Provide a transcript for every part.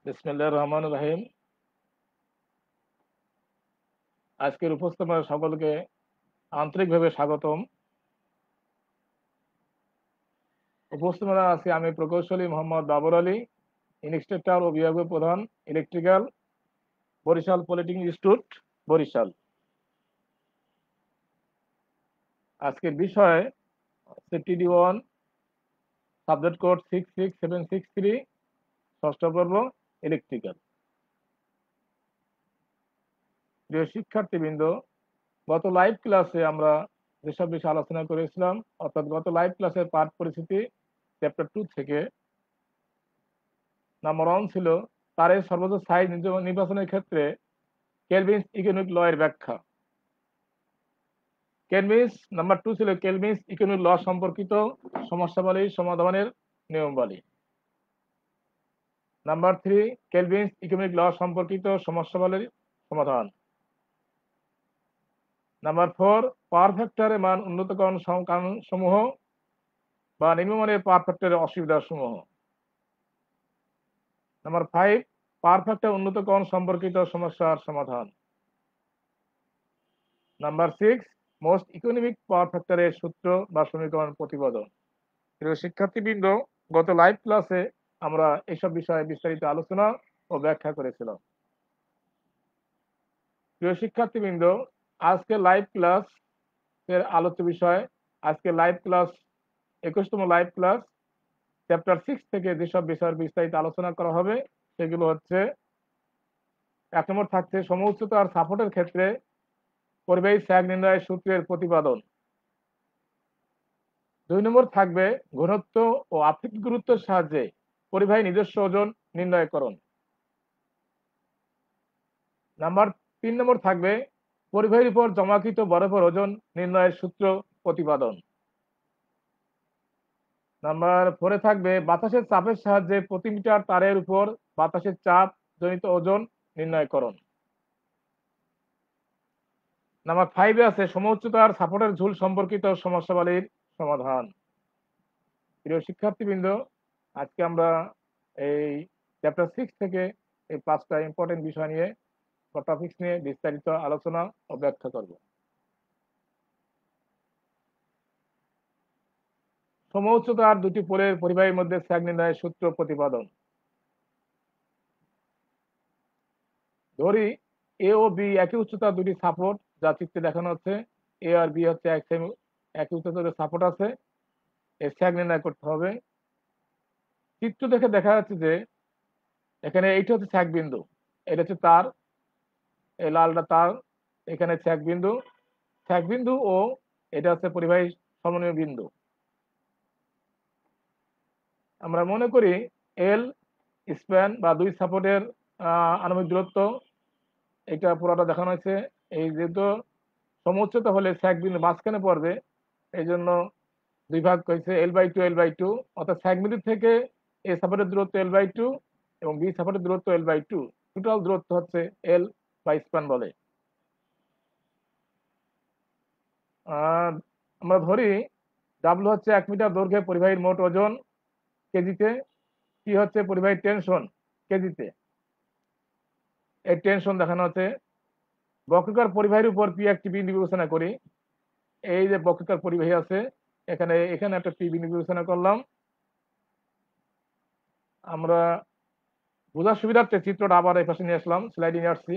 বিসমিল্লাহির রহমানির রহিম। আজকের উপস্থাপনা সকলকে আন্তরিকভাবে স্বাগতম। উপস্থাপনা আছি আমি প্রকৌশলী মোহাম্মদ বাবর আলী, ইনস্ট্রাক্টর ও বিভাগীয় প্রধান, electrical, Barishal polytechnic institute, Barishal. আজকের বিষয় টিডি 1, সাবজেক্ট কোড 66763, ষষ্ঠ পর্ব, ইলেকট্রিক্যাল। প্রিয় শিক্ষার্থীবৃন্দ, গত লাইভ ক্লাসে আমরা যেসব বিষয়ে আলোচনা করেছিলাম, অর্থাৎ গত লাইভ ক্লাসের পাঠ পরিস্থিতি চ্যাপ্টার 2 থেকে নাম্বার 1 ছিল তারের সর্বোচ্চ সাইজ নির্বাচনের ক্ষেত্রে কেলভিনস ইকোনমিক ল এর ব্যাখ্যা। নাম্বার 2 ছিল কেলভিনস ইকোনমিক ল সম্পর্কিত সমস্যাবলীর সমাধানের নিয়মাবলী। নাম্বার 3 কেলভিনস ইকোনমিক ল সম্পর্কিত সমস্যাবলীর সমাধান। নাম্বার 4 পাওয়ার ফ্যাক্টরের মান উন্নতকরণ কারণ সমূহ বা নিম্নমানের পাওয়ার ফ্যাক্টরের অসুবিধা সমূহ। নাম্বার 5 পাওয়ার ফ্যাক্টর উন্নতকরণ সম্পর্কিত সমস্যার সমাধান। নাম্বার 6 মোস্ট ইকোনমিক পাওয়ার ফ্যাক্টরের সূত্র বা সমীকরণ প্রতিপাদন। প্রিয় শিক্ষার্থীবৃন্দ, গত লাইভ ক্লাসে আমরা এসব বিষয়ে বিস্তারিত আলোচনা ও ব্যাখ্যা করেছিলাম। প্রিয় শিক্ষার্থীবৃন্দ, আজকে লাইভ ক্লাস এর আলোচ্য বিষয়, আজকে লাইভ ক্লাস 21তম লাইভ ক্লাস চ্যাপ্টার 6 থেকে যেসব বিষয়ের বিস্তারিত আলোচনা করা হবে সেগুলো হচ্ছে: 1 নম্বর থাকছে সমউচ্চতার সাপোর্টের ক্ষেত্রে পরিবাহী স্যাগ নির্ণয়ের সূত্রের প্রতিপাদন। 2 নম্বর থাকবে ঘনত্ব ও আপেক্ষিক গুরুত্বের সাহায্যে পরিবাহী নিজস্ব ওজন নির্ণয়করণ। নাম্বার 3 নম্বর থাকবে পরিবাহীর উপর জমাকৃত বরফের ওজন নির্ণয়ের সূত্র প্রতিপাদন। নাম্বার 4 থাকবে বাতাসের চাপের সাহায্যে প্রতি মিটার তারের উপর বাতাসের চাপ জনিত ওজন নির্ণয়করণ। নাম্বার 5 আছে সমউচ্চতার সাপোর্টের ঝুল সম্পর্কিত সমস্যাবলীর সমাধান। প্রিয় শিক্ষার্থীবৃন্দ, আজকে আমরা এই চ্যাপ্টার 6 থেকে এই 5টা ইম্পর্টেন্ট বিষয় নিয়ে বা টপিকস নিয়ে বিস্তারিত আলোচনা ও ব্যাখ্যা করব। সমউচ্চতার দুটি পোলের পরিবাহীর মধ্যে স্যাগ নির্ণয়ের সূত্র প্রতিপাদন। ধরি এ ও বি একই উচ্চতার দুটি সাপোর্ট, যা চিত্রে দেখানো হচ্ছে। এ আর বি হচ্ছে একই উচ্চতার সাপোর্ট আছে, এর স্যাগ নির্ণয় করতে হবে। চিত্র দেখে দেখা যাচ্ছে যে এখানে এইটা হচ্ছে স্যাগ বিন্দু, এটা হচ্ছে তার, এই লালটা তার, এখানে স্যাগ বিন্দু ও এটা হচ্ছে পরিবাহী সমন্বয় বিন্দু। আমরা মনে করি এল স্প্যান বা দুই সাপোর্টের আণবিক দূরত্ব, এটা পুরোটা দেখানো হয়েছে। এই যেহেতু সমউচ্চতা হলে স্যাগ বিন্দু মাঝখানে পড়বে, এই জন্য দুই ভাগ হয়েছে L/2 অর্থাৎ স্যাগ বিন্দু থেকে এ সাপোর্টের দূরত্ব L/2 এবং বি সাপোর্টের দূরত্ব L/2, টোটাল দূরত্ব হচ্ছে এল বা স্প্যান বলে। আমরা ধরি ডাব্লু হচ্ছে 1 মিটার দৈর্ঘ্যে পরিবাহীর মোট ওজন কেজিতে, কি হচ্ছে পরিবাহীর টেনশন কেজিতে, এই টেনশন দেখানো হচ্ছে। বক্রকার পরিবাহীর উপর পি একটি বিন্দু বিবেচনা করি। এই যে বক্রকার পরিবাহী আছে, এখানে একটা পি বিন্দু বিবেচনা করলাম। আমরা বোঝার সুবিধার্থে চিত্রটা আবার এই পাশে নিয়ে আসলাম, স্লাইডে নিয়ে আসছি,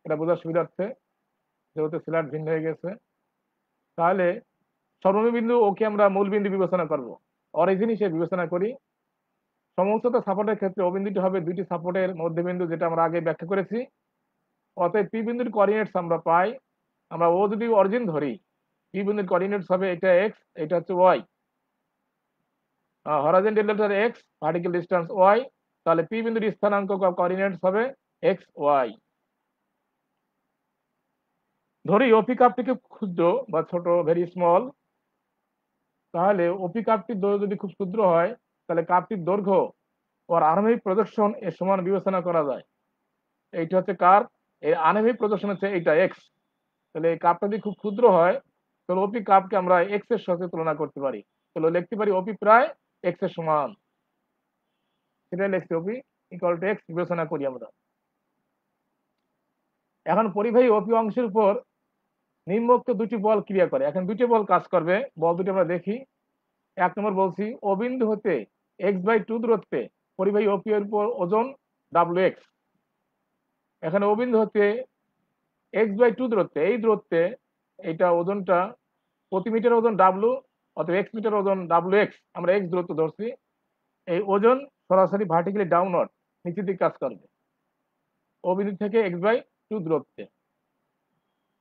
এটা বোঝার সুবিধার্থে, যেহেতু স্লাইড ভিন্ন হয়ে গেছে। তাহলে সর্বমূল বিন্দু ওকে আমরা মূল বিন্দু বিবেচনা করব, অরিজিন হিসেবে বিবেচনা করি। সমউচ্চতা সাপোর্টের ক্ষেত্রে ও বিন্দুটি হবে দুইটি সাপোর্টের মধ্যবিন্দু, যেটা আমরা আগে ব্যাখ্যা করেছি। অতএব পি বিন্দুর কোঅর্ডিনেটস আমরা পাই, আমরা ও যদি অরিজিন ধরি, পি বিন্দুর কোঅর্ডিনেটস হবে এটা এক্স, এটা হচ্ছে Y. Horizontal delta X, vertical distance Y, তাহলে পি বিন্দুর স্থানাঙ্ক কোঅর্ডিনেটস হবে এক্স ওয়াই। ধরি ওপি কাপটি খুব ক্ষুদ্র বা ছোট, ভেরি স্মল, তাহলে ওপি কাপটির দৈর্ঘ্য যদি খুব ক্ষুদ্র হয়, তাহলে কাপটির দৈর্ঘ্য ওর আনুভূমিক প্রজেকশন এর সমান বিবেচনা করা যায়। এইটা হচ্ছে কার্ভ, এর আনুভূমিক প্রজেকশন হচ্ছে এইটা এক্স। তাহলে এই কাপটা যদি খুব ক্ষুদ্র হয়, তাহলে ওপি কাপকে আমরা এক্স এর সাথে তুলনা করতে পারি। তাহলে লিখতে পারি ওপি প্রায় এক্স এর সমান, সেটাই লিখছি ওপি ইকুয়াল টু এক্স বিবেচনা করি আমরা। এখন পরিবাহী অপি অংশের উপর নিম্নোক্ত দুটি বল ক্রিয়া করে। এখন দুটি বল কাজ করবে, বল দুটি আমরা দেখি। এক নম্বর বলছি, ও বিন্দু হতে x/2 দূরত্বে পরিবাহী অপি এর উপর ওজন WX। এখানে ও বিন্দু হতে x/2 দূরত্বে, এই দূরত্বে এইটা ওজনটা প্রতি মিটার ওজন W, অথবা x মিটার ওজন WX, আমরা x দূরত্ব ধরছি। এই ওজন সরাসরি ভার্টিক্যালি ডাউনওয়ার্ড নিচের দিকে কাজ করবে ও বিন্দু থেকে x/2 দূরত্বে।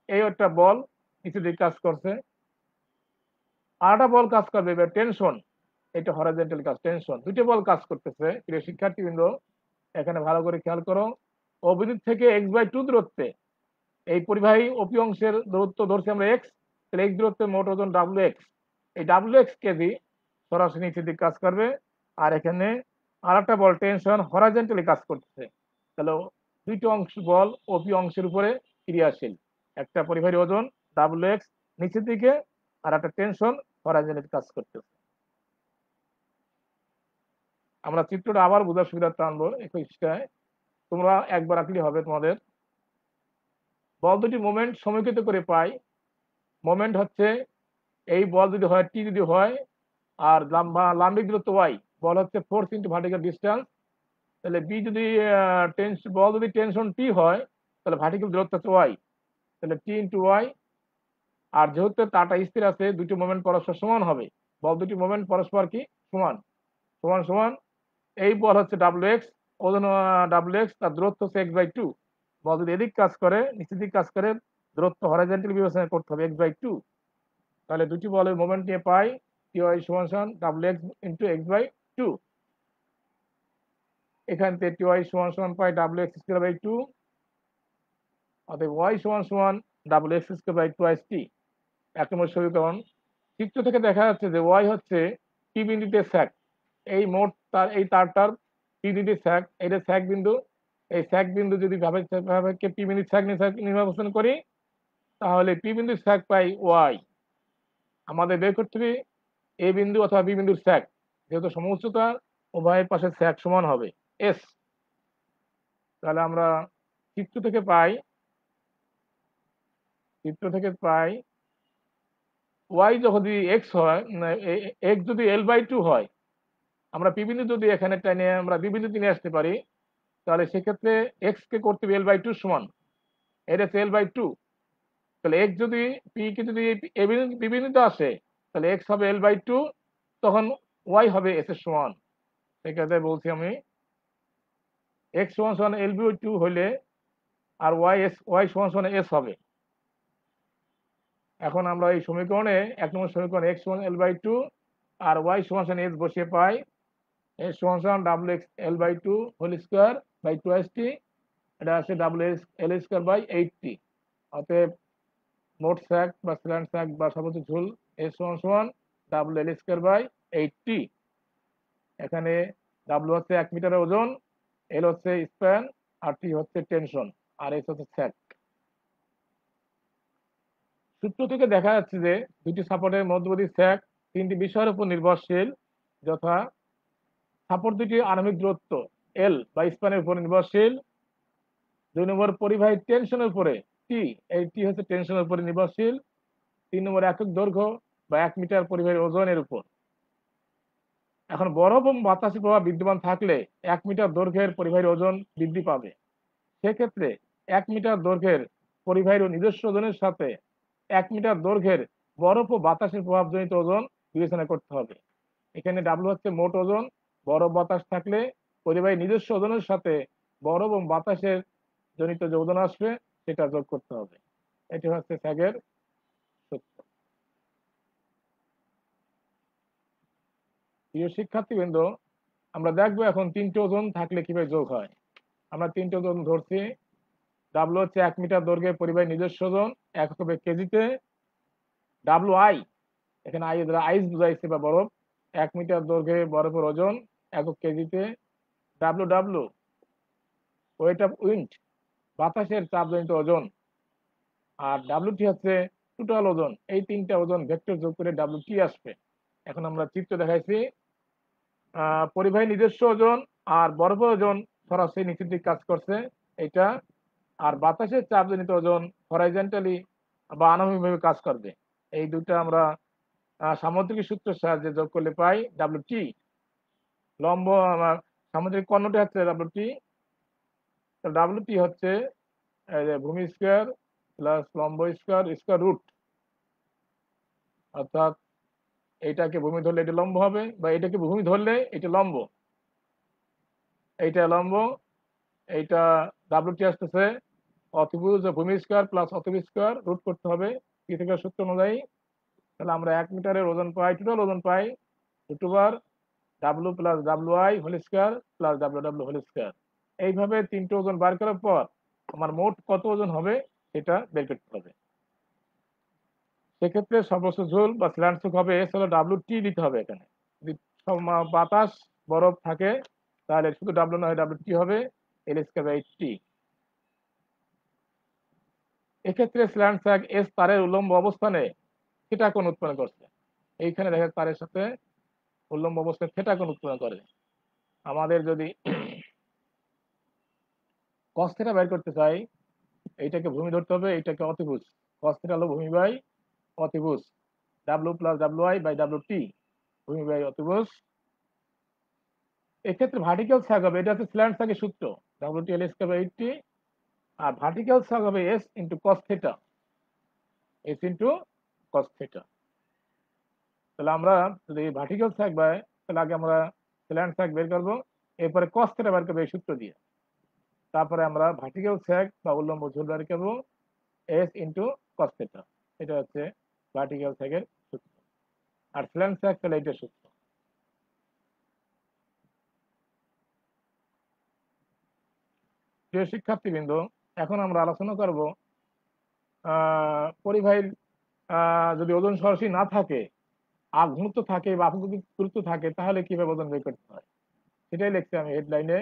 এই একটা বল নিচের দিকে কাজ করছে। আরেকটা বল কাজ করবে এবার টেনশন, এটা হরাইজন্টাল কাজ, টেনশন। দুটো বল কাজ করতেছে। প্রিয় শিক্ষার্থীবৃন্দ, এখানে ভালো করে খেয়াল করো। ও বিন্দু থেকে x/2 দূরত্বে এই পরিবাহী অপি অংশের দূরত্ব ধরছি আমরা x, তাহলে x দূরত্বের মোট ওজন WX। এই WX কেজি সরাসরি নিচের দিকে কাজ করবে। আর এখানে আরেকটা বল টেনশন হরাইজন্টালি কাজ করতেছে। তাহলে দুইটা অংশ বল অপি অংশের উপরে ক্রিয়াশীল, একটা পরিবাহী ওজন WX নিচের দিকে, আর একটা টেনশন হরাইজন্টালি কাজ করতেছে। আমরা চিত্রটা আবার বোঝার সুবিধার্থে আনবো 21টায়, তোমরা একবার আঁকলে হবে তোমাদের। বল দুটি মোমেন্ট সমীকৃত করে পাই। মোমেন্ট হচ্ছে এই বল যদি হয় টি যদি হয়, আর লাম্বিক দূরত্ব ওয়াই, বল হচ্ছে ফোর্স ইন্টু ভার্টিক্যাল ডিস্টেন্স। তাহলে বি যদি বল যদি টেনশন টি হয়, তাহলে ভার্টিক্যাল দূরত্ব হচ্ছে ওয়াই, তাহলে টি ইন্টু ওয়াই। আর যেহেতু তারটা স্থির আছে, দুটি মোমেন্ট পরস্পর সমান হবে। বল দুটি মোমেন্ট পরস্পর কি সমান, সমান সমান। এই বল হচ্ছে WX, ওজন WX, তার দূরত্ব হচ্ছে x/2। বল যদি এদিক কাজ করে, নিচের দিক কাজ করে, দূরত্ব হরাইজন্টাল বিবেচনা করতে হবে x/2। তাহলে দুটি বলের মোমেন্ট নিয়ে পাই টি সমান সমান WX ইন্টু x/2। এখান থেকে টি সমান সমান পাই WX²/2, অতএব y সমান সমান WX²/2t। এক নম্বর সমীকরণ। চিত্র থেকে দেখা যাচ্ছে যে y হচ্ছে পি বিন্দুতে স্যাক, এই মোট তার এই তারটার পি বিন্দু স্যাক, এটা স্যাক বিন্দু। এই স্যাক বিন্দু যদি ভাবে পি বিন্দু স্যাক নির্বাচন করি, তাহলে পি বিন্দু স্যাক পাই ওয়াই। আমাদের বের করতে হবে এ বিন্দু অথবা বি বিন্দুর স্যাক, যেহেতু সমউচ্চতা উভয়ের পাশে স্যাক সমান হবে এস। তাহলে আমরা চিত্র থেকে পাই ওয়াই যখন যদি এক্স হয়, এক্স যদি L/2 হয়, আমরা পি বিন্দু যদি এখানে টেনে আমরা বি বিন্দুতে নিয়ে আসতে পারি, তাহলে সেক্ষেত্রে এক্স কে করতে হবে L/2 সমান, এটা হচ্ছে L/2। তাহলে এক্স যদি পি কে যদি বি বিন্দুতে আসে, তাহলে এক্স হবে L/2, তখন ওয়াই হবে এস এর সমান। সেক্ষেত্রে বলছি আমি এক্স সমান সমান L/2 হলে আর ওয়াই সমান সমান এস হবে। এখন আমরা এই সমীকরণে এক নম্বর সমীকরণ এক্স সমান L/2 আর ওয়াই সমান সমান এস বসিয়ে পাই এস সমান সমান WX/L/2 whole square by 2t, এটা আসে WL²/8t। অতএব মোট স্যাক বা স্ল্যান্ট স্যাক বা সর্বোচ্চ ঝুল এস সমান সমান WL²/8t। এখানে W হচ্ছে 1 মিটারের ওজন, এল হচ্ছে স্প্যান, আর টি হচ্ছে টেনশন, আর এস হচ্ছে স্যাক। সূত্র থেকে দেখা যাচ্ছে যে দুটি সাপোর্টের মধ্যবর্তী স্যাক তিনটি বিষয়ের উপর নির্ভরশীল, যথা সাপোর্ট দুটি আণবিক দূরত্ব এল বা স্প্যানের উপর নির্ভরশীল। 2 নম্বর পরিবাহী টেনশনের উপরে টি, এই টি হচ্ছে টেনশনের উপরে নির্ভরশীল। 3 নম্বর একক দৈর্ঘ্য বা 1 মিটার পরিবাহীর ওজনের উপর। এখন বরফ এবং বাতাসের প্রভাব বিদ্যমান থাকলে 1 মিটার দৈর্ঘ্যের পরিবাহীর ওজন বৃদ্ধি পাবে। সেক্ষেত্রে 1 মিটার দৈর্ঘ্যের পরিবাহীর নিজস্ব ওজনের সাথে 1 মিটার দৈর্ঘ্যের বরফ ও বাতাসের প্রভাবজনিত ওজন বিবেচনা করতে হবে। এখানে ডাব্লু হচ্ছে মোট ওজন, বরফ বাতাস থাকলে পরিবাহীর নিজস্ব ওজনের সাথে বরফ এবং বাতাসের জনিত যে ওজন আসবে সেটা যোগ করতে হবে। এটি হচ্ছে স্যাগের সূত্র। প্রিয় শিক্ষার্থীবৃন্দ, আমরা দেখবো এখন তিনটে ওজন থাকলে কিভাবে যোগ হয়। আমরা তিনটে ওজন ধরছি। ডাব্লু হচ্ছে 1 মিটার দৈর্ঘ্যের পরিবাহীর নিজস্ব ওজন, একক হবে কেজিতে। ডাব্লু আই, এখানে আই দ্বারা আইস বুঝাইছে বা বরফ, 1 মিটার দৈর্ঘ্যে বরফের ওজন, একক কেজিতে। W W weight of wind, বাতাসের চাপজনিত ওজন। আর ডাব্লুটি হচ্ছে টোটাল ওজন। এই তিনটা ওজন ভেক্টর যোগ করে ডাব্লুটি আসবে। এখন আমরা চিত্র দেখাইছি পরিবাহী নিজস্ব ওজন আর বরফের ওজন সরাসরি নিচের দিকে কাজ করছে এটা, আর বাতাসের চাপজনিত ওজন হরাইজন্টালি বা আনুভূমিকভাবে কাজ করবে। এই দুটো আমরা সামুদ্রিক সূত্রের সাহায্যে যোগ করলে পাই ডাব্লিউটি। লম্ব আমার সামুদ্রিক কর্ণটি হচ্ছে ডাব্লিউটি। ডাব্লিউটি হচ্ছে ভূমি স্কয়ার প্লাস লম্ব স্কয়ার স্কয়ার রুট, অর্থাৎ এইটাকে ভূমি ধরলে এটা লম্ব হবে, বা এটাকে ভূমি ধরলে এটা লম্ব, এইটা লম্ব, এইটা ডাব্লিউটি আসতেছে অতিভুজ ভূমি স্কয়ার প্লাস অতিভুজ স্কয়ার রুট করতে হবে পিথাগোরাস সূত্র অনুযায়ী। তাহলে আমরা 1 মিটারের ওজন পাই, টোটাল ওজন পাই root over W plus W I whole square plus W W whole square. এইভাবে তিনটে ওজন বার করার পর আমার মোট কত ওজন হবে সেটা বের করতে হবে। সেক্ষেত্রে সর্বোচ্চ ঝোল বা স্ল্যান্ট সুখ হবে এস হলো ডাব্লু টি দিতে হবে। এখানে যদি বাতাস বরফ থাকে তাহলে শুধু ডাব্লু নয় ডাব্লু টি হবে এল স্কয়ার বাই টি। এক্ষেত্রে স্ল্যান্ট স্যাগ এস তারের উল্লম্ব অবস্থানে থিটা কোণ উৎপন্ন করছে। এইখানে দেখা তারের সাথে উল্লম্ব অবস্থায় থিটা কোণ উৎপন্ন করে। আমাদের যদি কস থিটা বের করতে চাই, এইটাকে ভূমি ধরতে হবে, এইটাকে অতিভুজ। কস থিটা হলো ভূমি বাই অতিভুজ, W plus W I by W T, ভূমি বাই অতিভুজ। এক্ষেত্রে ভার্টিক্যাল স্যাগ হবে, এটা হচ্ছে স্ল্যান্ট স্যাগের সূত্র, W T L square by T. আর ভার্টিক্যাল স্যাগ হবে S into cos theta, S into cos theta. তাহলে আমরা যদি ভার্টিক্যাল স্যাগ পাই তাহলে আগে আমরা স্ল্যান্ট স্যাগ বের করবো, এরপরে কস থিটা বের করবো এই সূত্র দিয়ে। তারপরে আমরা ভার্টিক্যাল স্যাগ বা উল্লম্ব ঝোল বের করবো এস ইন্টু কস থিটা। এটা হচ্ছে ভার্টিক্যাল স্যাগের সূত্র। আর স্ল্যান্ট স্যাগ তাহলে এইটার সূত্র। প্রিয় শিক্ষার্থীবৃন্দ, এখন আমরা আলোচনা করব পরিবাহীর যদি ওজন সরাসরি না থাকে, ঘনত্ব থাকে বা আপেক্ষিক গুরুত্ব থাকে, তাহলে কিভাবে ওজন বের করতে হয় সেটাই লিখছি আমি হেডলাইনে।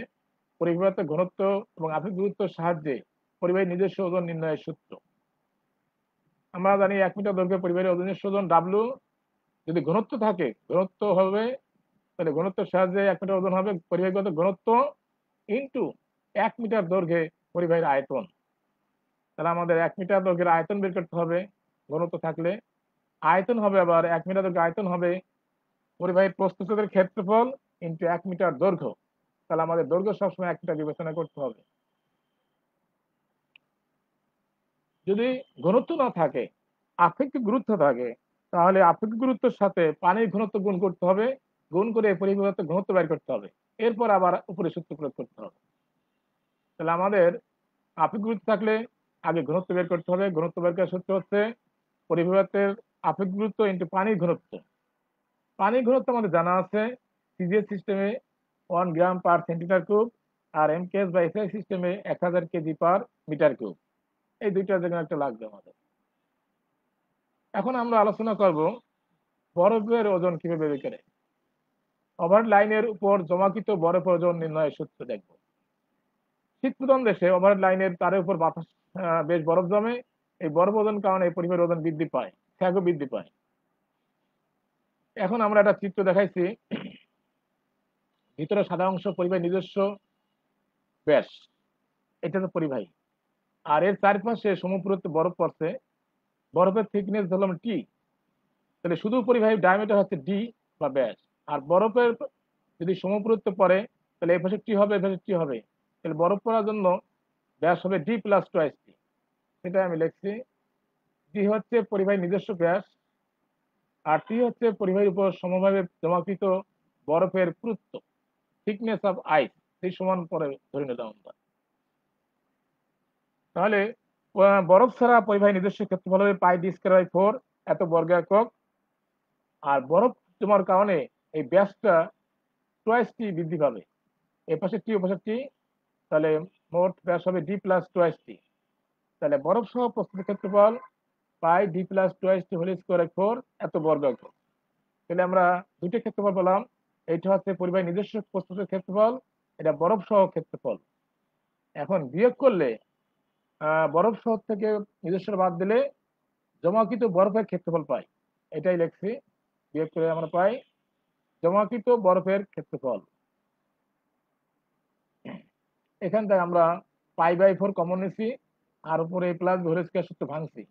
পরিবাহীর ঘনত্ব এবং আপেক্ষিক গুরুত্বের সাহায্যে পরিবাহীর নিজস্ব ওজন নির্ণয়ের সূত্র। আমরা জানি 1 মিটার দৈর্ঘ্যে পরিবাহীর ওজনের ওজন ডাব্লু। যদি ঘনত্ব থাকে, ঘনত্ব হবে, তাহলে ঘনত্বের সাহায্যে 1 মিটার ওজন হবে পরিবাহীগত ঘনত্ব ইন্টু 1 মিটার দৈর্ঘ্যে পরিবাহীর আয়তন। তাহলে আমাদের 1 মিটার দৈর্ঘ্যের আয়তন বের করতে হবে ঘনত্ব থাকলে। আয়তন হবে আবার 1 মিটার দৈর্ঘ্যের আয়তন হবে পরিবাহীর প্রস্থচ্ছেদের ক্ষেত্রফল ইন্টু 1 মিটার দৈর্ঘ্য। তাহলে আমাদের দৈর্ঘ্য সবসময় 1 মিটার বিবেচনা করতে হবে। যদি ঘনত্ব না থাকে, আপেক্ষিক গুরুত্ব থাকে, তাহলে আপেক্ষিক গুরুত্বের সাথে পানির ঘনত্ব গুণ করতে হবে, গুণ করে পরিবাহীর ঘনত্ব বের করতে হবে, এরপর আবার উপরে সূত্র প্রয়োগ করতে হবে। তাহলে আমাদের আপেক্ষিক গুরুত্ব থাকলে আগে ঘনত্ব বের করতে হবে। ঘনত্ব বের করার সূত্র হচ্ছে পরিবাহীর আপেক্ষিক গুরুত্ব ইন্টু পানির ঘনত্ব। পানির ঘনত্ব আমাদের জানা আছে সিজিএস সিস্টেমে 1 গ্রাম পার সেন্টিমিটার কিউব, আর এমকেএস বা এসআই সিস্টেমে 1000 কেজি পার মিটার কিউব। এই দুইটা জায়গায় একটা লাগবে আমাদের। এখন আমরা আলোচনা করব বরফের ওজন কিভাবে বের করে। ওভার লাইনের উপর জমাকৃত বরফের ওজন নির্ণয়ের সূত্র দেখব। শীতপ্রধান দেশে ওভার লাইনের তারের উপর বাতাস বেশ বরফ জমে। এই বরফ ওজন কারণে এই পরিবাহের ওজন বৃদ্ধি পায়, স্যাগও বৃদ্ধি পায়। এখন আমরা একটা চিত্র দেখাইছি, ভিতরে সাদা অংশ পরিবাহীর নিজস্ব ব্যাস, এটা তো পরিবাহী, আর এর চারপাশে সমপুরত্বে বরফ পড়ছে, বরফের থিকনেস ধরলাম টি। তাহলে শুধু পরিবাহীর ডায়ামিটার হচ্ছে ডি বা ব্যাস। আর বরফের যদি সমপুরত্ব পড়ে তাহলে এই পাশে টি হবে, এই পাশে টি হবে। তাহলে বরফ পড়ার জন্য ব্যাস হবে ডি প্লাস টোয়াইস টি। সেটা আমি লিখছি। ডি হচ্ছে পরিবাহীর নিজস্ব ব্যাস, আর টি হচ্ছে পরিবাহীর উপর সমভাবে জমাকৃত বরফের পুরুত্ব, থিকনেস অফ আইস, সেই সমান পরে ধরে নিলাম আমরা। তাহলে বরফ ছাড়া পরিবাহী নিজস্ব ক্ষেত্রফল হবে পাই ডি স্কয়ার বাই 4 এত বর্গ একক। আর বরফ জমার কারণে এই ব্যাসটা টোয়াইস টি বৃদ্ধি পাবে, এ পাশে টি ও পাশে টি, তাহলে মোট ব্যাস হবে ডি প্লাস টোয়াইস টি। তাহলে বরফ সহ প্রস্তুত ক্ষেত্রফল পাই ডি প্লাস টোয়াইস টি হোল স্কয়ার 4 এত বর্গ একক। তাহলে আমরা দুটি ক্ষেত্রফল পেলাম, এইটা হচ্ছে পরিবাহী নিজস্ব প্রস্তুত ক্ষেত্রফল, এটা বরফ সহ ক্ষেত্রফল। এখন বিয়োগ করলে বরফ শহর থেকে নিজস্ব বাদ দিলে জমাকৃত বরফের ক্ষেত্রফল পাই, এটাই লিখছি। বিয়োগ করে আমরা পাই জমাকৃত বরফের ক্ষেত্রফল। এখান থেকে আমরা π/4 কমন নিছি, আর উপরে a প্লাস হোল স্কয়ার সূত্র ভাঙছি,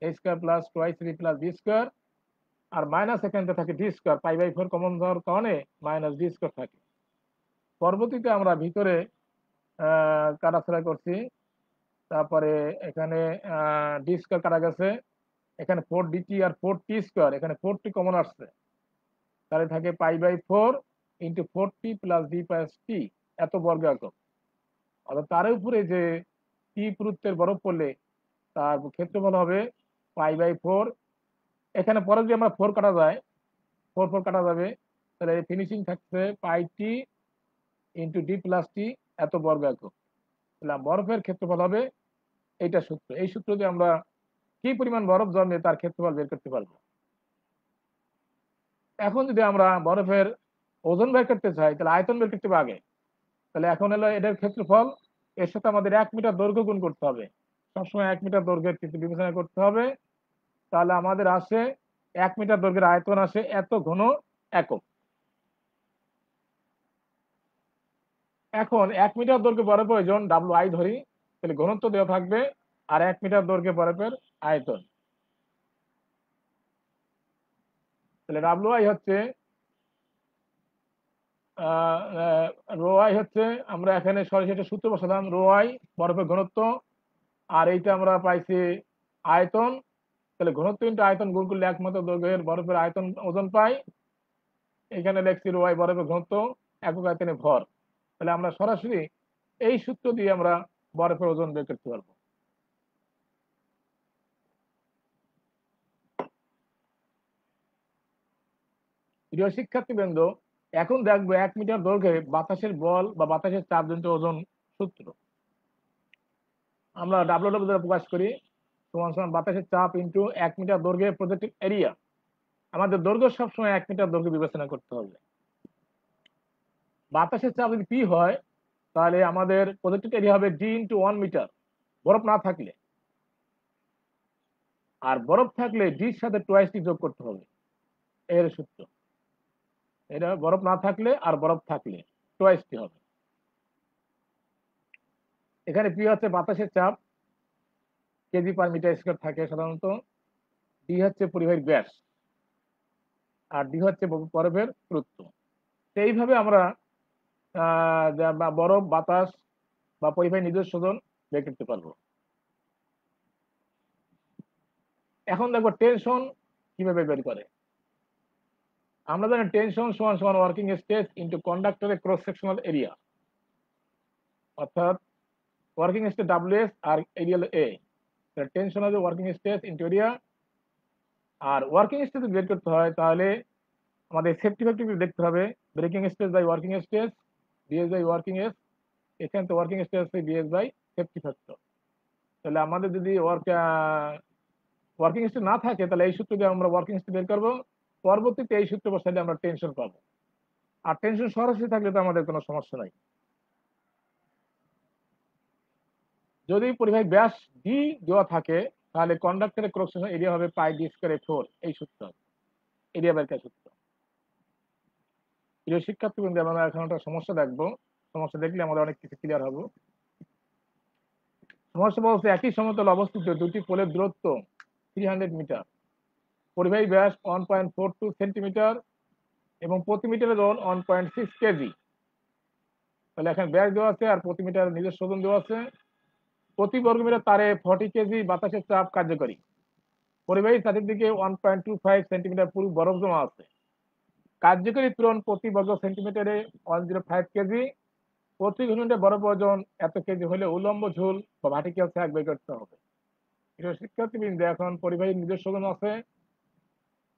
a square plus 2ac plus b square, আর মাইনাস এখান থেকে থাকে d স্কয়ার, π/4 কমন যাওয়ার কারণে মাইনাস d স্কয়ার থাকে। পরবর্তীতে আমরা ভিতরে কাটাছাড়া করছি, তারপরে এখানে d স্কয়ার কাটা গেছে, এখানে 4dt আর 4t স্কয়ার, এখানে 4t কমন আসছে, তাহলে থাকে π/4 into 4t plus d plus t এত বর্গ একক। অর্থাৎ তার উপরে যে টি পুরুত্বের বরফ পড়লে তার ক্ষেত্রফল হবে π/4। এখানে পরে যদি আমরা 4 কাটা যায়, 4 কাটা যাবে, তাহলে ফিনিশিং থাকছে πt ইন্টু ডি প্লাস টি এত বর্গ একক। তাহলে বরফের ক্ষেত্রফল হবে এইটা সূত্র। এই সূত্র দিয়ে আমরা কি পরিমাণ বরফ জন্মে তার ক্ষেত্রফল বের করতে পারবো। এখন যদি আমরা বরফের ওজন বের করতে চাই, তাহলে আয়তন বের করতে হবে আগে। তাহলে এখন হলো এটার ক্ষেত্রফল, এর সাথে আমাদের 1 মিটার দৈর্ঘ্য গুণ করতে হবে। সবসময় 1 মিটার দৈর্ঘ্যের কিন্তু বিবেচনা করতে হবে। তাহলে আমাদের আসে 1 মিটার দৈর্ঘ্যের আয়তন আসে এত ঘন একক। এখন 1 মিটার দৈর্ঘ্য বরফের ওজন WI ধরি, তাহলে ঘনত্ব দেওয়া থাকবে আর 1 মিটার দৈর্ঘ্যে বরফের আয়তন। তাহলে WI হচ্ছে রো আই হচ্ছে, আমরা এখানে সরাসরি সূত্র বসালাম, রো আই বরফের ঘনত্ব, আর এইটা আমরা পাইছি আয়তন। তাহলে ঘনত্ব ইন্টু আয়তন গুণ করলে 1 মিটার দৈর্ঘ্যের বরফের আয়তন ওজন পাই। এখানে লিখছি রো আই বরফের ঘনত্ব একক আয়তনে ভর। তাহলে আমরা সরাসরি এই সূত্র দিয়ে আমরা বরফের ওজন বের করতে পারবো। প্রিয় শিক্ষার্থীবৃন্দ, এখন দেখবো 1 মিটার দৈর্ঘ্যে বাতাসের বল বা বাতাসের চাপজনিত ওজন সূত্র। আমরা ডাব্লিউ দ্বারা প্রকাশ করি, সমান সমান বাতাসের চাপ ইন্টু 1 মিটার দৈর্ঘ্যে প্রজেক্টেড এরিয়া। আমাদের দৈর্ঘ্য সবসময় 1 মিটার দৈর্ঘ্য বিবেচনা করতে হবে। বাতাসের চাপ যদি পি হয়, তাহলে আমাদের প্রজেক্টেড এরিয়া হবে ডি ইন্টু 1 মিটার, বরফ না থাকলে। আর বরফ থাকলে ডির সাথে টোয়াইস টি যোগ করতে হবে, এর সূত্র। এটা বরফ না থাকলে আর বরফ থাকলে টোয়াইস টি হবে। এখানে পি হচ্ছে বাতাসের চাপ, কেজি পার মিটার স্কয়ার থাকে সাধারণত। ডি হচ্ছে পরিবাহীর ব্যাস, আর ডি হচ্ছে বরফের পুরুত্ব। এইভাবে আমরা বরফ, বাতাস বা পরিবাহী নিজস্ব ওজন বের করতে পারবো। এখন দেখবো টেনশন কিভাবে বের করে। আমরা জানি টেনশন সমান সমান ওয়ার্কিং স্ট্রেস ইন্টু কন্ডাক্টরের ক্রস সেকশনাল এরিয়া, অর্থাৎ ওয়ার্কিং স্ট্রেস WS আর এরিয়া A। টেনশন হবে ওয়ার্কিং স্ট্রেস ইন্টু এরিয়া। আর ওয়ার্কিং স্ট্রেস বের করতে হয়, তাহলে আমাদের সেফটি ফ্যাক্টর দেখতে হবে, breaking stress by working stress, BS by working S. এখানে তো working stress BS by safety factor. তাহলে আমাদের যদি ওয়ার্কিং স্ট্রেস না থাকে, তাহলে এই সূত্র দিয়ে আমরা ওয়ার্কিং স্ট্রেস বের করবো। পরবর্তীতে এই সূত্র বসালে আমরা টেনশন পাবো। আর টেনশন সরাসরি থাকলে তো আমাদের কোনো সমস্যা নাই। যদি পরিবাহী ব্যাস ডি দেওয়া থাকে, তাহলে কন্ডাক্টরের ক্রস সেকশন এরিয়া হবে পাই ডি স্কয়ার 4, এই সূত্র এরিয়া বের করার সূত্র। প্রিয় শিক্ষার্থীবৃন্দ, আমরা এখন একটা সমস্যা দেখবো। সমস্যা দেখলে আমাদের অনেক কিছু ক্লিয়ার হবে। সমস্যা বলছে একই সমতল অবস্থিত দুটি পোলের দূরত্ব 300 মিটার, পরিবাহী ব্যাস 1.42 সেন্টিমিটার এবং প্রতি মিটারের ওজন 1.6 কেজি। তাহলে এখানে ব্যাস দেওয়া আছে আর প্রতি মিটার নিজস্ব ওজন দেওয়া আছে। প্রতি বর্গমিটার তারে 40 কেজি বাতাসের চাপ কার্যকরী। পরিবাহী চারিদিকে 1.25 সেন্টিমিটার পুরু বরফ জমা আছে। কার্যকরী পীড়ন প্রতি বর্গ সেন্টিমিটারে 105 কেজি। প্রতি ঘনমিটার বরফ ওজন এত কেজি হলে উলম্ব ঝুল বা ভার্টিক্যাল স্যাগ বের করতে হবে। শিক্ষার্থীবৃন্দ, এখন পরিবাহীর নিজস্ব ওজন আছে,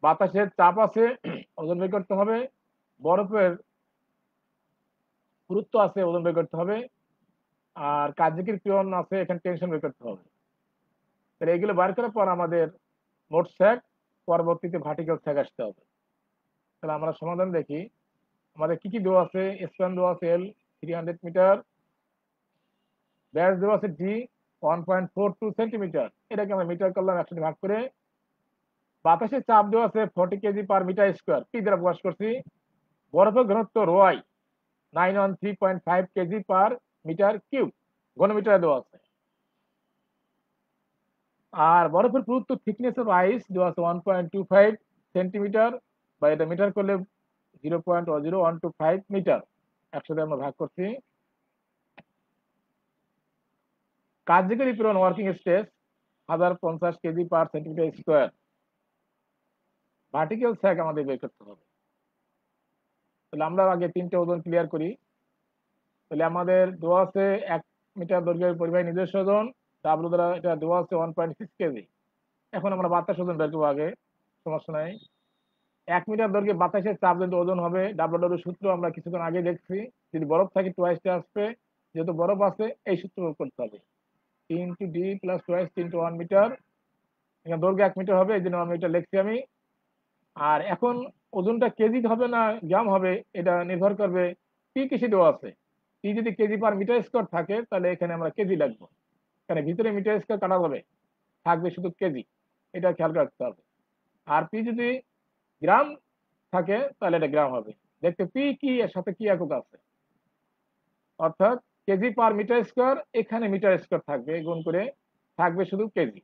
বাতাসের চাপ আছে, ওজন বের করতে হবে, বরফের গুরুত্ব আছে, ওজন বের করতে হবে, আর কার্যকরী পীড়ন আছে, এখানে টেনশন বের করতে হবে। তাহলে এগুলো বার করার পর আমাদের মোট স্যাগ, পরবর্তীতে ভার্টিক্যাল স্যাগ আসতে হবে। তাহলে আমরা সমাধান দেখি। আমাদের কি কি দেওয়া আছে, স্প্যান দেওয়া আছে এল 300 মিটার, ব্যাস দেওয়া আছে ডি 1.42 সেন্টিমিটার, এটাকে আমরা মিটার করলাম 100 ভাগ করে। বাতাসের চাপ দেওয়া আছে 40 কেজি পার মিটার স্কোয়ার, কি দ্বারা প্রকাশ করছি, বরফের ঘনত্ব rho I 913.5 kg per meter cube ঘনমিটারে দেওয়া আছে। আর বরফের পুরুত্ব থিকনেস অফ আইস দেওয়া আছে 1.25 সেন্টিমিটার, বা এটা মিটার করলে 0.0125 মিটার। একসাথে আমরা ভাগ করছি। কার্যকরী পীড়ন working stress 1050 kg per centimeter square. Vertical sag আমাদের বের করতে হবে। তাহলে আমরা আগে তিনটে ওজন ক্লিয়ার করি। তাহলে আমাদের দেওয়া আছে 1 মিটার দৈর্ঘ্যের পরিবাহী নিজস্ব ওজন, ডাব্লু দ্বারা এটা দেওয়া আছে 1.6 কেজি। এখন আমরা বাতাস ওজন বের করবো আগে, সমস্যা নাই। 1 মিটার দৈর্ঘ্যে বাতাসের চাপ যদি ওজন হবে, ডাব্লু সূত্র আমরা কিছুক্ষণ আগে দেখছি। যদি বরফ থাকে টোয়াইসটা আসবে, যেহেতু বরফ আছে এই সূত্র করতে হবে। 3 ডি প্লাস টোয়াইস 1 মিটার, এখানে দৈর্ঘ্য 1 মিটার হবে, এই জন্য আমি এটা লিখছি আমি। আর এখন ওজনটা কেজি হবে না গ্রাম হবে, এটা নির্ভর করবে পি কিসে দেওয়া আছে। পি যদি কেজি পার মিটার স্কোয়ার থাকে তাহলে এখানে আমরা কেজি লাগবো, এখানে ভিতরে মিটার স্কোয়ার কাটা যাবে, থাকবে শুধু কেজি, এটা খেয়াল রাখতে হবে। আর পি যদি গ্রাম থাকে তাহলে এটা গ্রাম হবে। দেখতে পি কি এর সাথে কি একক আছে, অর্থাৎ কেজি পার মিটার স্কোয়ার, এখানে মিটার স্কোয়ার থাকবে, গুণ করে থাকবে শুধু কেজি।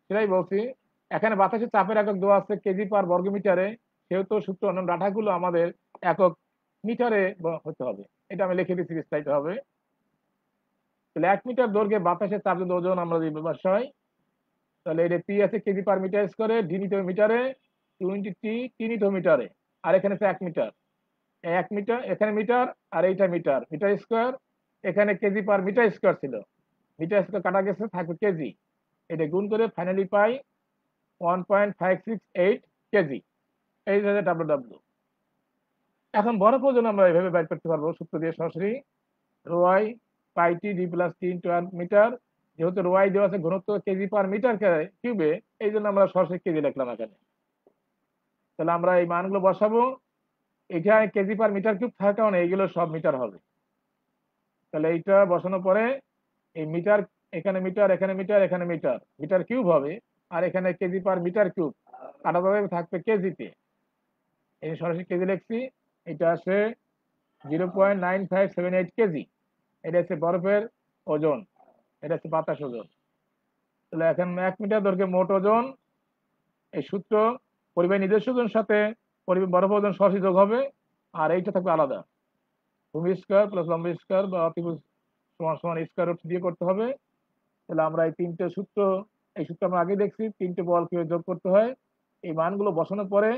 সেটাই বলছি। এখানে বাতাসের চাপের একক দেওয়া আছে কেজি পার বর্গ মিটারে, সেহেতু সূত্র অন্যান্য ডাটাগুলো আমাদের একক মিটারে হতে হবে। এটা আমি লিখে দিচ্ছি, বিস্তারিত হবে। তাহলে 1 মিটার দৈর্ঘ্যে বাতাসের চাপ যদি ওজন আমরা যদি বসাই, তাহলে এটা পি আছে কেজি পার মিটার স্কোয়ারে, ডি নিতে মিটারে, 20 টি নিতে মিটারে, আর এখানে আছে 1 মিটার। 1 মিটার এখানে মিটার, আর এইটা মিটার, মিটার স্কোয়ার। এখানে কেজি পার মিটার স্কোয়ার ছিল, মিটার স্কোয়ার কাটা গেছে, থাকবে কেজি। এটা গুণ করে ফাইনালি পাই 1.568 কেজি। এই যে ডাব্লু। এখন বরফ ওজন আমরা এইভাবে বের করতে পারবো সূত্র দিয়ে সরাসরি। রোয়াই পাই টি ডি প্লাস 3 মিটার, যেহেতু রোয়াই দেওয়া আছে ঘনত্ব কেজি পার মিটার কিউবে, এই জন্য আমরা সরাসরি কেজি লিখলাম এখানে। তাহলে আমরা এই মানগুলো বসাবো, এখানে কেজি পার মিটার কিউব থাকার কারণে এইগুলো সব মিটার হবে। তাহলে এইটা বসানোর পরে এই মিটার, এখানে মিটার, এখানে মিটার, এখানে মিটার, মিটার কিউব হবে। আর এখানে কেজি পার মিটার কিউব কাটা যাবে, থাকবে কেজিতে। এই সরাসরি কেজি লিখছি। এটা আসে 0.9578 কেজি। এটা হচ্ছে বরফের ওজন, এটা হচ্ছে বাতাস ওজন। তাহলে এখন 1 মিটার দৈর্ঘ্যে মোট ওজন, এই সূত্র পরিবাহী নিজস্ব ওজনের সাথে বরফ ওজন সরাসরি যোগ হবে, আর এইটা থাকবে আলাদা। ভূমি স্কোয়ার প্লাস লম্ব স্কোয়ার বা অতিভুজ সমান সমান স্কোয়ার রুট দিয়ে করতে হবে। তাহলে আমরা এই তিনটে সূত্র, এই সূত্র আমরা আগে দেখছি, তিনটে বল কিভাবে যোগ করতে হয়। এই মানগুলো বসানোর পরে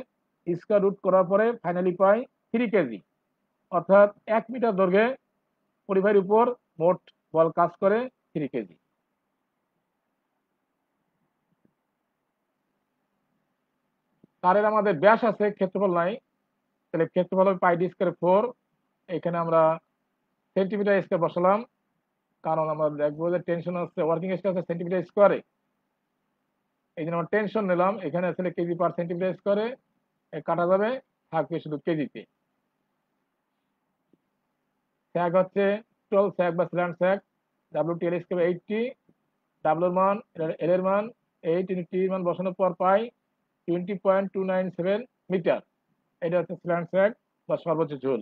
স্কোয়ার রুট করার পরে ফাইনালি পাই 3 কেজি। অর্থাৎ 1 মিটার দৈর্ঘ্যে পরিবাহীর উপর মোট বল কাজ করে 3 কেজি। তারের আমাদের ব্যাস আছে, ক্ষেত্রফল নাই। তাহলে ক্ষেত্রফল হবে পাই ডি স্কোয়ার 4। এখানে আমরা সেন্টিমিটার স্কোয়ার বসালাম, কারণ আমরা দেখবো যে টেনশন হচ্ছে ওয়ার্কিং স্ট্রেস আছে সেন্টিমিটার স্কোয়ারে, এই জন্য আমরা টেনশন নিলাম। এখানে আসলে কেজি পার সেন্টিমিটার স্কোয়ারে কাটা যাবে, থাকবে শুধু কেজিতে। স্যাগ হচ্ছে 12 স্যাগ বা স্ল্যান্ড স্যাগ, ডাব্লিউটি এর স্কোয়ার 80, ডাব্লুর মান এল এর মান 8 ইন্টু টি মান বসানোর পর পাই 20.297 মিটার। এটা হচ্ছে স্ল্যান্ড স্যাগ বা সর্বোচ্চ ঝুল।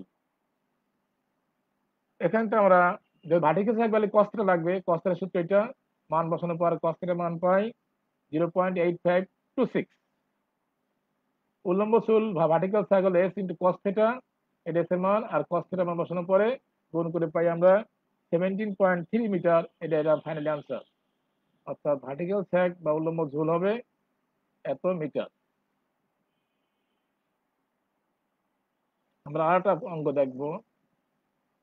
এখানটা আমরা যে ভার্টিক্যাল স্যাগ বলে কস্টটা লাগবে, কস্টের সূত্র এটা, মান বসানোর পর কস্টের মান পাই 0.8526। উল্লম্ব চুল বা ভার্টিক্যাল স্যাগ হলো এস ইন্টু কস থিটা, এটা এস এর মান, আর কস থিটা মান বসানোর পরে গুণ করে পাই আমরা 17.3 মিটার। এটা ফাইনালি আনসার। অর্থাৎ ভার্টিক্যাল স্যাগ বা উল্লম্ব ঝুল হবে এত মিটার। আমরা আরেকটা অঙ্ক দেখবো,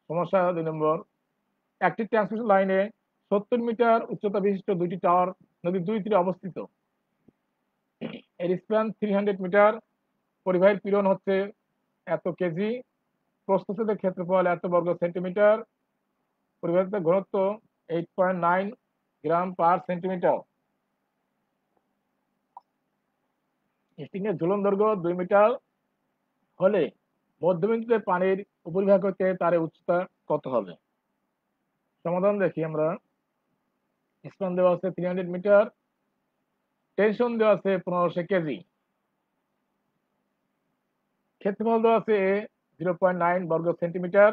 সমস্যা 2 নম্বর। একটি ট্রান্সমিশন লাইনে 70 মিটার উচ্চতা বিশিষ্ট দুইটি টাওয়ার নদীর দুই তীরে অবস্থিত। এর স্প্যান 300 মিটার, পরিবাহীর পীড়ন হচ্ছে এত কেজি, প্রস্থচ্ছেদের ক্ষেত্রফল এত বর্গ সেন্টিমিটার, পরিবাহীর ঘনত্ব 8.9 গ্রাম পার সেন্টিমিটার। স্টিংয়ের ঝুলন দৈর্ঘ্য 2 মিটার হলে মধ্যবিন্দুতে পানির উপরিভাগ হতে তার উচ্চতা কত হবে? সমাধান দেখি আমরা। স্প্যান দেওয়া আছে 300 মিটার, টেনশন দেওয়া আছে 1500 কেজি, ক্ষেত্রফল দেওয়া আছে 0.9 বর্গ সেন্টিমিটার,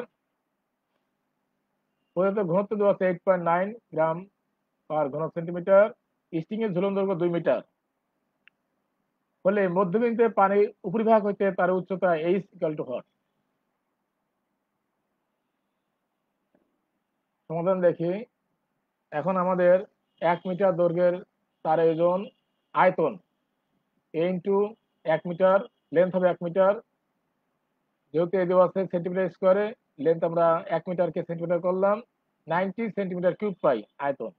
পদার্থ ঘনত্ব দেওয়া আছে 8.9 গ্রাম পার ঘন সেন্টিমিটার, স্টিং এর ঝুলন দৈর্ঘ্য 2 মিটার হলে মধ্যবিন্দুতে পানি উপরিভাগ হইতে তার উচ্চতা এইচ ইকুয়াল টু হট। সমাধান দেখি। এখন আমাদের 1 মিটার দৈর্ঘ্যের তারের ওজন আয়তন এ ইন্টু 1 মিটার, লেন্থ হবে 1 মিটার, যেহেতু এ দেওয়া আছে সেন্টিমিটার স্কোয়ারে, লেন্থ আমরা 1 মিটারকে সেন্টিমিটার করলাম, 90 সেন্টিমিটার কিউব পাই আয়তন।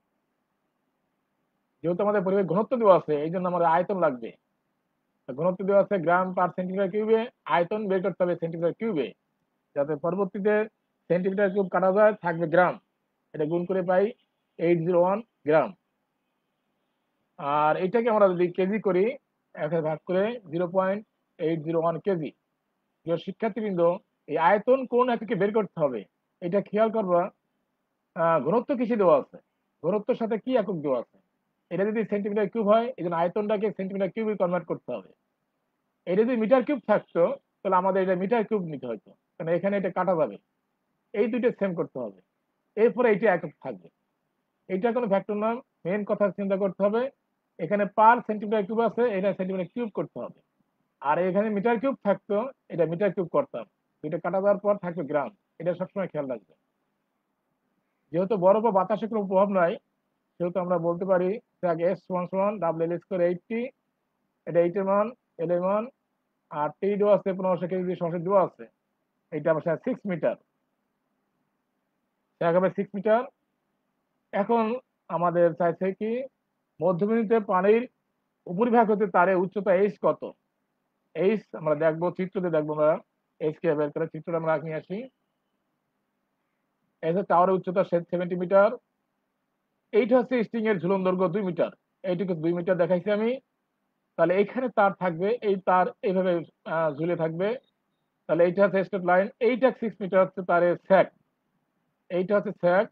যেহেতু আমাদের পরিবেশ ঘনত্ব দেওয়া আছে এই জন্য আমাদের আয়তন লাগবে। ঘনত্ব দেওয়া আছে গ্রাম পার সেন্টিমিটার কিউবে, আয়তন বের করতে হবে সেন্টিমিটার কিউবে, যাতে পরবর্তীতে সেন্টিমিটার কিউব কাটা যায় থাকবে গ্রাম, এটা গুণ করে পাই 801 গ্রাম। আর এটাকে আমরা যদি কেজি করি, একে ভাগ করে 0.801 কেজি। প্রিয় শিক্ষার্থীবৃন্দ, এই আয়তন কোন এককে বের করতে হবে এটা খেয়াল করবা। ঘনত্ব কিসে দেওয়া আছে, ঘনত্বের সাথে কি একক দেওয়া আছে। এটা যদি সেন্টিমিটার কিউব হয় এই জন্য আয়তনটাকে সেন্টিমিটার কিউবে কনভার্ট করতে হবে। এটা যদি মিটার কিউব থাকতো তাহলে আমাদের এটা মিটার কিউব নিতে হতো, কারণ এখানে এটা কাটা যাবে। এই দুইটা সেম করতে হবে, এরপরে এইটা একক থাকবে। এটা কোনো ফ্যাক্টর না, মেন কথা চিন্তা করতে হবে এখানে পার সেন্টিমিটার কিউব আছে, এটা সেন্টিমিটার কিউব করতে হবে। আর এখানে মিটার কিউব থাকতো, এটা মিটার কিউব করতাম। দুইটা কাটা যাওয়ার পর থাকবে গ্রাম, এটা সবসময় খেয়াল রাখবে। যেহেতু বরফ ও বাতাসের কোনো প্রভাব নাই সেহেতু আমরা বলতে পারি এস সমান সমান ডাব্লিউ এল স্কোয়ার 80, এটা 8 এর মান, এল এর মান, আর টি দেওয়া আছে 1500 কেজি সরাসরি দেওয়া আছে, এটা আমার 6 মিটার, হবে 6 মিটার। এখন আমাদের চাইছে কি মধ্যবিন্দুতে পানির উপরিভাগ হতে তারে উচ্চতা এইচ কত। এইচ আমরা দেখবো, চিত্রতে দেখবো আমরা এইচ কে বের করে, চিত্রটা আমরা নিয়ে আসি। এই যে টাওয়ারের উচ্চতা 70 মিটার, এইটা হচ্ছে স্টিং এর ঝুলন দৈর্ঘ্য 2 মিটার, এইটুকু 2 মিটার দেখাইছি আমি। তাহলে এইখানে তার থাকবে, এই তার এইভাবে ঝুলে থাকবে। তাহলে এইটা হচ্ছে স্ট্রেট লাইন, এইটা 6 মিটার হচ্ছে তারের স্যাক, এইটা হচ্ছে স্যাক,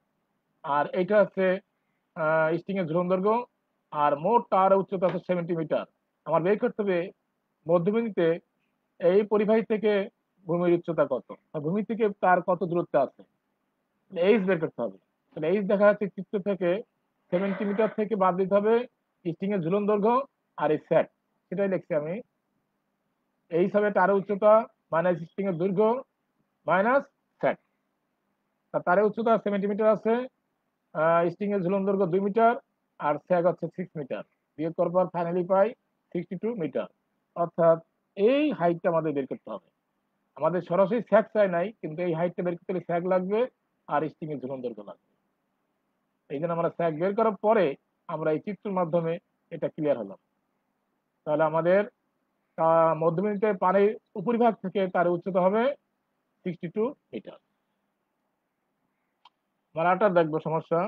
আর এইটা হচ্ছে স্টিং এর ঝুলন দৈর্ঘ্য। আর মোট তার উচ্চতা হচ্ছে 70 মিটার। আমার বের করতে হবে মধ্যবিন্দুতে এই পরিবাহী থেকে ভূমির উচ্চতা কত, ভূমি থেকে তার কত দূরত্বে আছে, এইচ বের করতে হবে। তাহলে এইচ দেখা যাচ্ছে চিত্র থেকে 70 মিটার থেকে বাদ দিতে হবে স্টিং এর ঝুলন দৈর্ঘ্য আর এই স্যাক, সেটাই লিখছি আমি। এইচ হবে তারের উচ্চতা মাইনাস স্টিং এর দৈর্ঘ্য মাইনাস স্যাক। তারের উচ্চতা 70 মিটার আছে, স্টিং এর ঝুলন দৈর্ঘ্য 2 মিটার, আর স্যাক হচ্ছে 6 মিটার, বিয়োগ করার পর ফাইনালি পাই 62 মিটার। অর্থাৎ এই হাইটটা আমাদের বের করতে হবে। আমাদের সরাসরি স্যাক চাই নাই, কিন্তু এই হাইটটা বের করতে হলে স্যাক লাগবে আর স্টিং এর ঝুলন দৈর্ঘ্য লাগবে। এই জন্য আমরা স্যাক বের করার পরে আমরা এই চিত্রের মাধ্যমে এটা ক্লিয়ার হলাম। তাহলে আমাদের মধ্যবিন্দুতে পানির উপরিভাগ থেকে তার উচ্চতা হবে 62 মিটার। মারাটা দেখবো সমস্যা,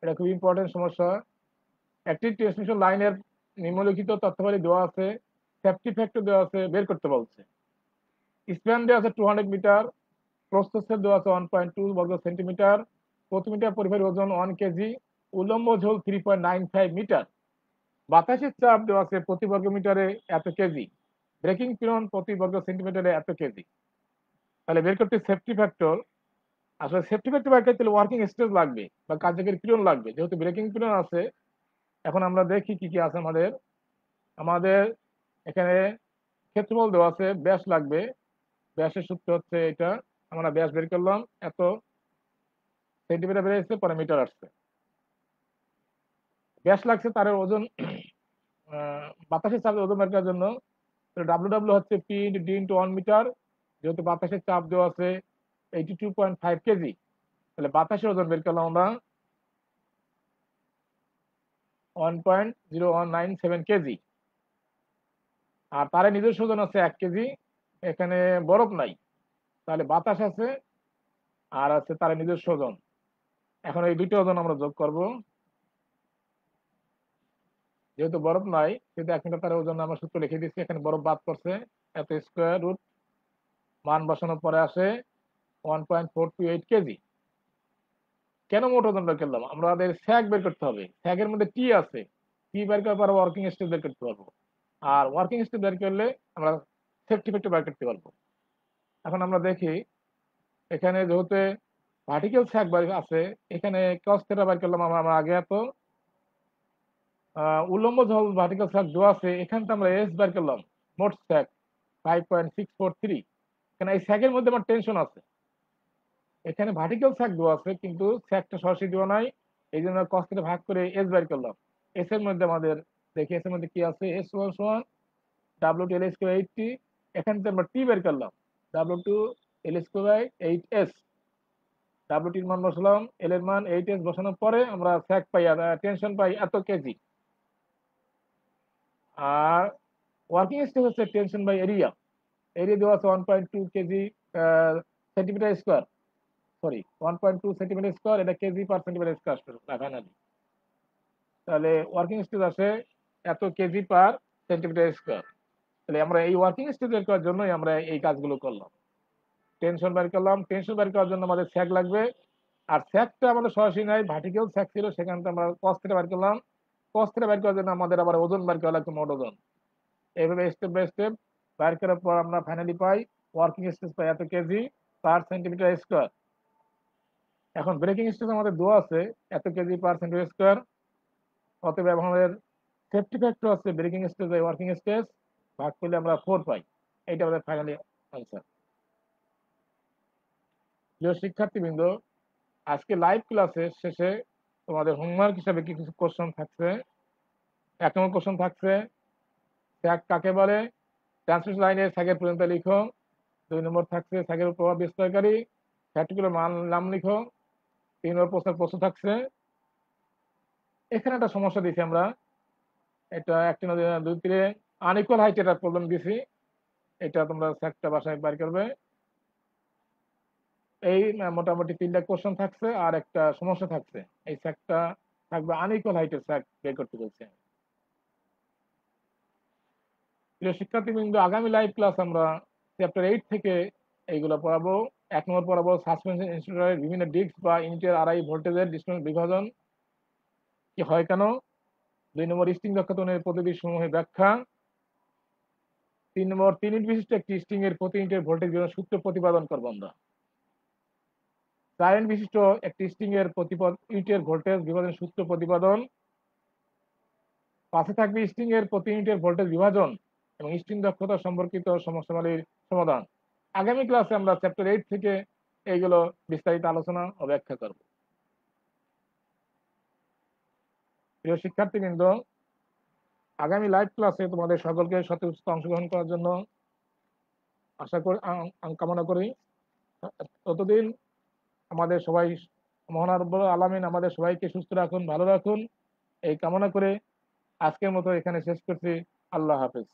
এটা খুব ইম্পর্টেন্ট সমস্যা। একটি ট্রান্সমিশন লাইনের নিম্নলিখিত তথ্যাবলী দেওয়া আছে, সেফটি ফ্যাক্টর দেওয়া আছে, বের করতে বলছে। স্প্যান দেওয়া আছে 200 মিটার, প্রস্থচ্ছেদ দেওয়া আছে 1.2 বর্গ সেন্টিমিটার, প্রতি মিটার পরিবাহীর ওজন 1 কেজি, উলম্ব ঝোল 3.95 মিটার, বাতাসের চাপ দেওয়া আছে প্রতি বর্গ মিটারে এত কেজি, ব্রেকিং পীড়ন প্রতি বর্গ সেন্টিমিটারে এত কেজি। তাহলে বের করতে সেফটি ফ্যাক্টর, আসলে সেফটি ফ্যাক্টর বের করতে ওয়ার্কিং স্ট্রেস লাগবে বা কার্যকরী পীড়ন লাগবে, যেহেতু ব্রেকিং পীড়ন আছে। এখন আমরা দেখি কি কি আছে আমাদের। আমাদের এখানে ক্ষেত্রফল দেওয়া আছে, ব্যাস লাগবে, ব্যাসের সূত্র হচ্ছে এটা, আমরা ব্যাস বের করলাম এত সেন্টিমিটার বেড়েছে পরে মিটার আসছে। ব্যাস লাগছে তার ওজন, বাতাসের চাপের ওজন বের করার জন্য ডাব্লিউ ডাব্লিউ হচ্ছে P into D into 1 metre, যেহেতু বাতাসের চাপ দেওয়া আছে 82.5 কেজি, তাহলে বাতাসের ওজন বের করলাম আমরা 1.0197 কেজি। আর তার নিজস্ব ওজন আছে 1 কেজি, এখানে বরফ নাই, তাহলে বাতাস আছে আর আছে তার নিজস্ব ওজন। এখন এই দুইটা ওজন আমরা যোগ করব, যেহেতু বরফ নাই সেহেতু 1 মিটার তার ওজন আমরা সূত্র লিখে দিচ্ছি, এখানে বরফ বাদ করছে, এত স্কোয়ার রুট, মান বসানোর পরে আসে 1.428 কেজি। কেন মোট ওজন বের করলাম, আমাদের স্যাগ বের করতে হবে, স্যাগের মধ্যে টি আছে, টি বের করার পর ওয়ার্কিং স্ট্রেস বের করতে পারবো, আর ওয়ার্কিং স্ট্রেস বের করলে আমরা সেফটি ফ্যাক্টর বের করতে পারবো। এখন আমরা দেখি এখানে যেহেতু ভার্টিক্যাল স্যাক আছে, এখানে cos θ বের করলাম আমরা আগে। এত উল্লম্ব ভার্টিক্যাল স্যাক দেওয়া আছে, এখানে তো আমরা এস বের করলাম, মোট স্যাক 5.643। এখানে এই স্যাকের মধ্যে আমার টেনশন আছে, এখানে ভার্টিক্যাল স্যাক দেওয়া আছে কিন্তু স্যাকটা সরাসরি দেওয়া নাই, এই জন্য cos θ ভাগ করে এস বের করলাম। এস এর মধ্যে আমাদের দেখি এস এর মধ্যে কি আছে, এস সমান সমান W2 L স্কয়ার 8T। এখান থেকে আমরা টি বের করলাম, W2 L square by 8S। W টির মান বসালাম, L এর মান 8S বসানোর পরে আমরা স্যাক পাই, টেনশন পাই এত কেজি। আর ওয়ার্কিং স্ট্রেস হচ্ছে টেনশন বাই এরিয়া, এরিয়া দেওয়া আছে 1.2 kg centimeter square, sorry 1.2 centimeter square, এটা kg per centimeter square finally. তাহলে ওয়ার্কিং স্ট্রেস আসে এত কেজি পার সেন্টিমিটার স্কোয়ার। তাহলে আমরা এই ওয়ার্কিং স্ট্রেস বের করার জন্যই আমরা এই কাজগুলো করলাম। টেনশন বের করলাম, টেনশন বের করার জন্য আমাদের স্যাক লাগবে, আর স্যাকটা আমাদের সরাসরি নাই, ভার্টিক্যাল স্যাক ছিল, সেখান থেকে আমরা cos θ বের করলাম। cos θ বের করার জন্য আমাদের আবার ওজন বের করা লাগবে, মোট ওজন। এইভাবে স্টেপ বাই স্টেপ বের করার পর আমরা ফাইনালি পাই ওয়ার্কিং স্ট্রেস পাই এত কেজি পার সেন্টিমিটার স্কোয়ার। এখন ব্রেকিং স্ট্রেস আমাদের দেওয়া আছে এত কেজি পার সেন্টিমিটার স্কোয়ার, অতএব আমাদের সেফটি ফ্যাক্টর আছে breaking stress by working stress, ভাগ করলে আমরা 4 পাই। এইটা আমাদের ফাইনালি আনসার। প্রিয় শিক্ষার্থীবৃন্দ, আজকে লাইভ ক্লাসের শেষে তোমাদের হোমওয়ার্ক হিসাবে কিছু কোশ্চেন থাকছে। 1 নম্বর কোশ্চেন থাকছে, স্যাক কাকে বলে, ট্রান্সমিশন লাইনের স্যাকের পর্যন্ত লিখো। 2 নম্বর থাকছে স্যাকের প্রভাব বিস্তারকারী ফ্যাক্টরগুলোর নাম লিখো। 3 নম্বর প্রশ্ন থাকছে, এখানে একটা সমস্যা দিয়েছি আমরা, এটা 1 নদী 2 তীরে আনইকুয়াল হাইট একটা প্রবলেম দিয়েছি, এটা তোমরা স্যাকটা বাসায় বের করবে। এই মোটামুটি 3টা কোশ্চেন থাকছে, আর একটা সমস্যা থাকছে, এই স্যাকটা থাকবে আনইকুয়াল হাইটের স্যাক বের করতে বলছে। প্রিয় শিক্ষার্থীবৃন্দ, আগামী লাইভ ক্লাস আমরা চ্যাপ্টার 8 থেকে এইগুলো পড়াবো। 1 নম্বর পড়াবো সাসপেনশন ইনস্ট্রুমেন্টের বিভিন্ন ডিস্ক বা ইউনিটের আড়াই ভোল্টেজের ডিসপ্লেসমেন্ট বিভাজন কি হয় কেন। 2 নম্বর স্ট্রিং দক্ষতার পদ্ধতি সমূহের ব্যাখ্যা। 3 নম্বর 3 ইউনিট বিশিষ্ট একটি স্ট্রিং এর প্রতি ইউনিটের ভোল্টেজ বিভাজন সূত্র প্রতিপাদন করবো আমরা। 4 ইউনিট বিশিষ্ট একটি স্ট্রিং এর ইউনিটের ভোল্টেজ বিভাজন সূত্র প্রতিপাদন। 5 থাকবে স্ট্রিং এর প্রতি ইউনিটের ভোল্টেজ বিভাজন এবং স্ট্রিং দক্ষতা সম্পর্কিত সমস্যাগুলির সমাধান। আগামী ক্লাসে আমরা চ্যাপ্টার 8 থেকে এইগুলো বিস্তারিত আলোচনা ও ব্যাখ্যা করব। প্রিয় শিক্ষার্থীবৃন্দ, আগামী লাইভ ক্লাসে তোমাদের সকলকে সচেষ্ট অংশগ্রহণ করার জন্য আশা করি, কামনা করি। ততদিন আমাদের সবাই, মহান রব্বুল আলামিন আমাদের সবাইকে সুস্থ রাখুন, ভালো রাখুন, এই কামনা করে আজকের মতো এখানে শেষ করছি। আল্লাহ হাফেজ।